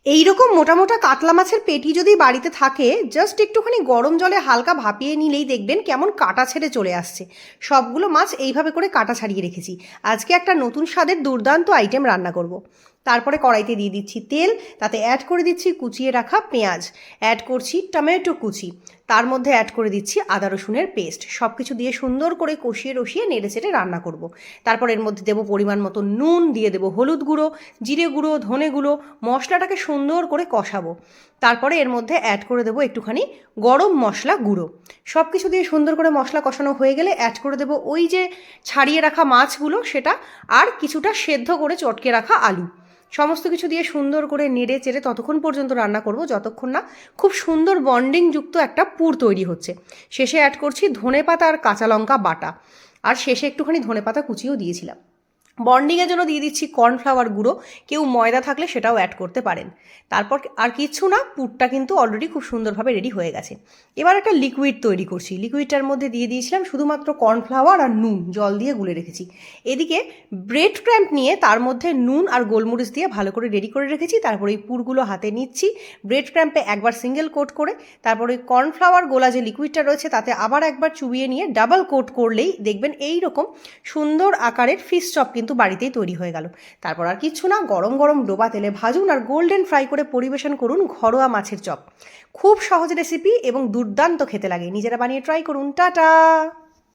এইরকম মোটা মোটা কাতলা মাছের পেটি যদি বাড়িতে থাকে, জাস্ট একটুখানি গরম জলে হালকা ভাপিয়ে নিলেই দেখবেন কেমন কাটা ছেড়ে চলে আসছে। সবগুলো মাছ এইভাবে করে কাটা ছাড়িয়ে রেখেছি। আজকে একটা নতুন স্বাদের দুর্দান্ত আইটেম রান্না করব। তারপরে কড়াইতে দিয়ে দিচ্ছি তেল, তাতে অ্যাড করে দিচ্ছি কুচিয়ে রাখা পেঁয়াজ, অ্যাড করছি টমেটো কুচি, তার মধ্যে অ্যাড করে দিচ্ছি আদা রসুনের পেস্ট। সব কিছু দিয়ে সুন্দর করে কষিয়ে রসিয়ে নেড়ে চেড়ে রান্না করব। তারপর এর মধ্যে দেবো পরিমাণ মতো নুন, দিয়ে দেবো হলুদ গুঁড়ো, জিরে গুঁড়ো, ধনে গুঁড়ো, মশলাটাকে সুন্দর করে কষাবো। তারপরে এর মধ্যে অ্যাড করে দেবো একটুখানি গরম মশলা গুঁড়ো। সব কিছু দিয়ে সুন্দর করে মশলা কষানো হয়ে গেলে অ্যাড করে দেবো ওই যে ছাড়িয়ে রাখা মাছগুলো, সেটা আর কিছুটা সেদ্ধ করে চটকে রাখা আলু। সমস্ত কিছু দিয়ে সুন্দর করে নেড়ে চেড়ে ততক্ষণ পর্যন্ত রান্না করব যতক্ষণ না খুব সুন্দর বন্ডিংযুক্ত একটা পুর তৈরি হচ্ছে। শেষে অ্যাড করছি ধনেপাতা আর কাঁচা লঙ্কা বাটা, আর শেষে একটুখানি ধনেপাতা কুচিও দিয়েছিলাম। বন্ডিংয়ের জন্য দিয়ে দিচ্ছি কর্নফ্লাওয়ার গুঁড়ো, কেউ ময়দা থাকলে সেটাও অ্যাড করতে পারেন। তারপর আর কিচ্ছু না, পুরটা কিন্তু অলরেডি খুব সুন্দরভাবে রেডি হয়ে গেছে। এবার একটা লিকুইড তৈরি করছি। লিকুইডটার মধ্যে দিয়ে দিয়েছিলাম শুধুমাত্র কর্নফ্লাওয়ার আর নুন, জল দিয়ে গুলে রেখেছি। এদিকে ব্রেড ক্র্যাম্প নিয়ে তার মধ্যে নুন আর গোলমরিচ দিয়ে ভালো করে রেডি করে রেখেছি। তারপর এই পুরগুলো হাতে নিচ্ছি, ব্রেড ক্র্যাম্পে একবার সিঙ্গেল কোট করে, তারপর ওই কর্নফ্লাওয়ার গোলা যে লিকুইডটা রয়েছে তাতে আবার একবার চুবিয়ে নিয়ে ডাবল কোট করলেই দেখবেন এই রকম সুন্দর আকারের ফিশ চপ কিন্তু বাড়িতেই তৈরি হয়ে গেল। তারপর আর কিচ্ছু না, গরম গরম ডোবা তেলে ভাজুন আর গোল্ডেন ফ্রাই করে পরিবেশন করুন ঘরোয়া মাছের চপ। খুব সহজ রেসিপি এবং দুর্দান্ত খেতে লাগে। নিজেরা বানিয়ে ট্রাই করুন। টাটা।